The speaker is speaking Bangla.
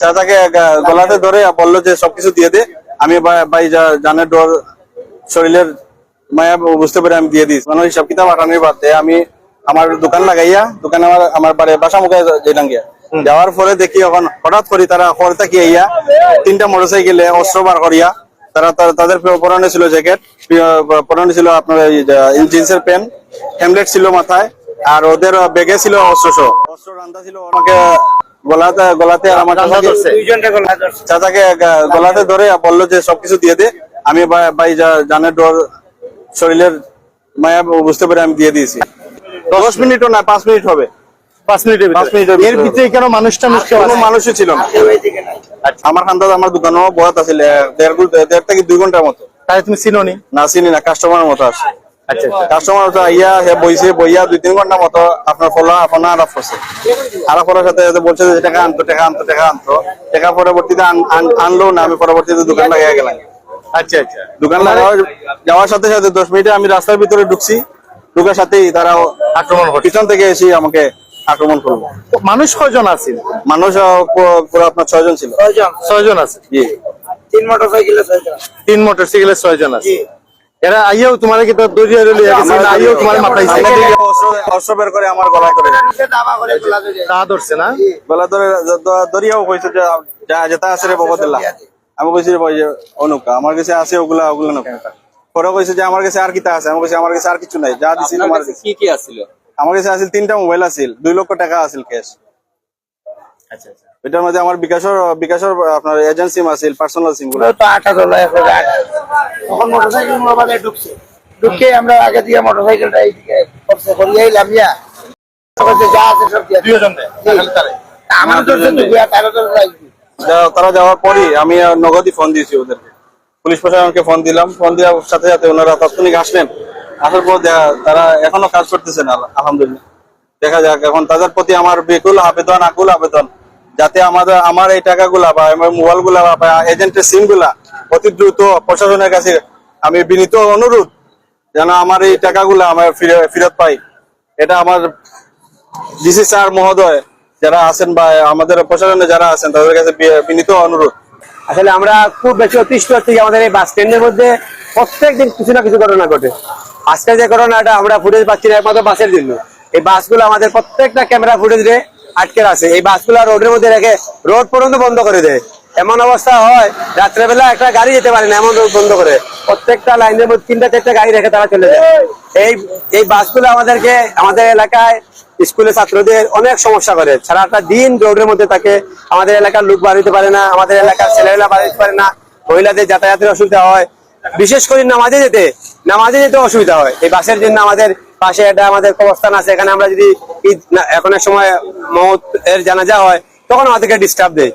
চাচাকে গলাতে ধরে বললো যে সবকিছু দিয়ে দে। আমি ভাই জানের ডর শরীরের মায়া বুঝতে পেরে আমি দিয়ে দিই। মানে হিসাব কিতাব আটানির বাদে আমি আমার দোকান লাগাইয়া দোকানে আমার বাসা মুখে যেলাম গিয়া। যাওয়ার পরে দেখি এখন হঠাৎ করে তারা করতে কি আইয়া 3টা মোটরসাইকেলে অস্ত্র বার করিয়া তারা তাদের পরনে ছিল জ্যাকেট, পরনে ছিল আপনার জিন্সের প্যান্ট, হেমলেট ছিল মাথায়, আর ওদের ব্যাগে ছিল অস্ত্র রান্দা ছিল। আমাকে গলাতে আর আমার চাচাকে গলাতে ধরে বললো যে সবকিছু দিয়ে দে। আমি ভাই জানের ডর শরীরের মায়া বুঝতে পেরে আমি দিয়ে দিয়েছি। 10 মিনিটও না, 5 মিনিট হবে। 5 মিনিটের এর ভিতরে কেন মানুষটা কোনো মানুষই ছিল না। আমার খান্দাজ আমার দোকানও বরাত আছিল 1.5 থেকে 2 ঘন্টার মতো। তাই তুমি চিনোনি? না চিনি না, কাস্টমারের মতো আসে। আচ্ছা কাস্টমার আইয়া বইয়া 2-3 ঘন্টার মতো আপনার ফোন আলাপ করছে। আলাপ করার সাথে বলছে যে টাকা আনতো। টাকা পরবর্তীতে আনলো না, আমি পরবর্তীতে দোকান লাগিয়ে গেলাম। আচ্ছা দোকান যাওয়ার সাথে সাথে 10 মিনিটে আমি রাস্তার ভিতরে ঢুকছি। ঢুকার সাথেই তারা আক্রমণ করে, পিছন থেকে এসে আমাকে আক্রমণ করলো। মানুষ কয়জন আছে? মানুষ পুরো আপনার 6 জন ছিল। 6 জন আছে। জি। 3 মোটরসাইকেলে 6 জন আছে। এরা আইয়াও তোমার কি তো দড়িয়া লইয়া গেছে না? আইয়াও তোমার মাথায় অস্ত্র বের করে আমার গলা ধরে তা ধরছে না? গলা ধরে দড়িয়াও কইছে যে যা যেটা আছে রে বাবা দিল্লা। আমি কইছি ভাই যে অনুকা আমার কাছে আছে ওগুলা না। পরে কইছে যে আমার কাছে আর কিটা আছে। আমি কইছি আমার কাছে আর কিছু নাই, যা দিছি তোমার কাছে। কি আছিল? আমার কাছে আছিল 3টা মোবাইল আছিল, 2 লক্ষ টাকা আছিল ক্যাশ। আচ্ছা এটার মধ্যে আমার বিকাশের আপনার এজেন্ট সিম আছিল, পার্সোনাল সিম গুলো। তো 8 তখন মোটরসাইকেল মোবাইলে ঢুকে আমরা আগে দিয়ে মোটরসাইকেলটা এইদিকে করছে করিয়ে এলাম যা আছে সব দিয়ে দুইজন আমার তারা যাওয়ার পরই আমি নগদই ফোন দিয়েছি ওদেরকে, পুলিশ প্রশাসনকে ফোন দিলাম। ফোন দেওয়ার সাথে সাথে ওনারা তাৎক্ষণিক আসলেন। আসার পর তারা এখনো কাজ করতেছেন আলহামদুলিল্লাহ। দেখা যাক এখন তাদের প্রতি আমার আকুল আবেদন যাতে আমার এই টাকাগুলা বা মোবাইল গুলা বা এজেন্টের সিম গুলা অতি দ্রুত প্রশাসনের কাছে আমি বিনীত অনুরোধ যেন আমার এই টাকাগুলা আমার ফেরত পাই। এটা আমার ডিসি স্যার মহোদয় যারা আছেন বা আমাদের প্রশাসনে যারা আছেন তাদের কাছে বিনীত অনুরোধ। আসলে আমরা খুব বেশি অতিষ্ঠ হচ্ছি। আমাদের এই বাস স্ট্যান্ডের মধ্যে প্রত্যেকদিন কিছু না কিছু ঘটনা ঘটে। আজকে যে ঘটনাটা আমরা ফুটেজ পাচ্ছি না একমাত্র বাসের জন্য। এই বাসগুলো আমাদের প্রত্যেকটা ক্যামেরা ফুটেজে আটকে আছে। এই বাসগুলো রোডের মধ্যে রেখে রোড পর্যন্ত বন্ধ করে দেয়। এমন অবস্থা হয় রাত্রেবেলা একটা গাড়ি যেতে পারে না, এমন রোড বন্ধ করে। প্রত্যেকটা লাইনের মধ্যে 3-4টা গাড়ি রেখে তারা চলে যায়। এই বাসগুলো আমাদেরকে আমাদের এলাকায় স্কুলের ছাত্রদের অনেক সমস্যা করে। সারাটা দিন রোডের মধ্যে থাকে। আমাদের এলাকার লোক বার হইতে পারে না, আমাদের এলাকার ছেলেরা বার হইতে পারে না, মহিলাদের যাতায়াতের অসুবিধা হয়। বিশেষ করে নামাজে যেতে অসুবিধা হয়। এই বাসের জন্য আমাদের পাশে একটা আমাদের কবরস্থান আছে, এখানে আমরা যদি এখন এক সময় মওত এর জানাজা হয় তখন আমাদেরকে ডিস্টার্ব দেয়।